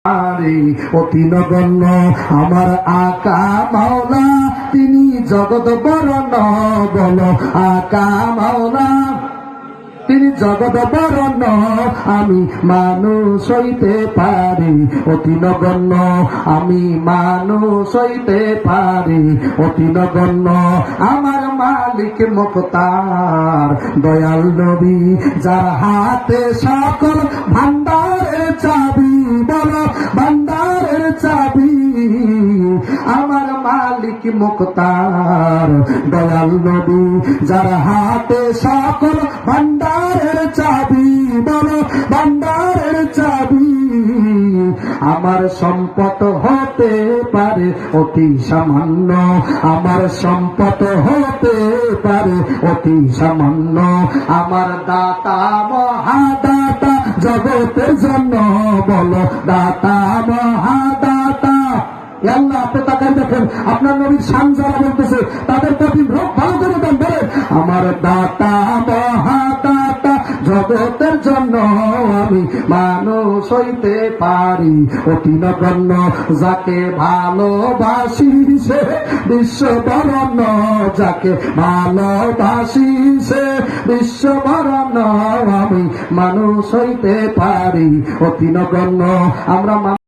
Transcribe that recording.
অতি নগণ্য আমার আকা মাওলা, তিনি জগৎ বরণ। বলো আকা মাওলা, তিনি জগৎ বরণ, আমি মানুষ হইতে পারি অতি নগণ্য, আমি মানুষ হইতে পারি অতি নগণ্য। আমার মালিক মুখতার দয়াল নবী, যার হাতে সকল ভান্ডারের চাবি। বলো ভান্ডারের চাবি, আমার মালিক মুখতার দয়াল নবী, যার হাতে সকল ভান্ডারের চাবি। বলো ভান্ডারের চাবি। আমার সম্পদ হতে পারে অতি সামান্য, আমার সম্পদ হতে পারে অতি সামান্য। আমার দাতা মহাদাতা জগতের জন্য। বলো দাতা মহাদাতা। আল্লাহ, আপনি তাকাই দেখেন, আপনার নবীর শান যারা বলতেছে তাদের প্রতি রোগ ভালো করে দেন। বলেন আমার দাতা মহাদাতা জগতের জন্য, আমি মানুষ হইতে পারি অতি নগণ্য। যাকে ভালোবাসি সে বিশ্ববরণ্য, যাকে ভালোবাসি সে বিশ্ববরণ্য। আমি মানুষ হইতে পারি অতি নগণ্য। আমরা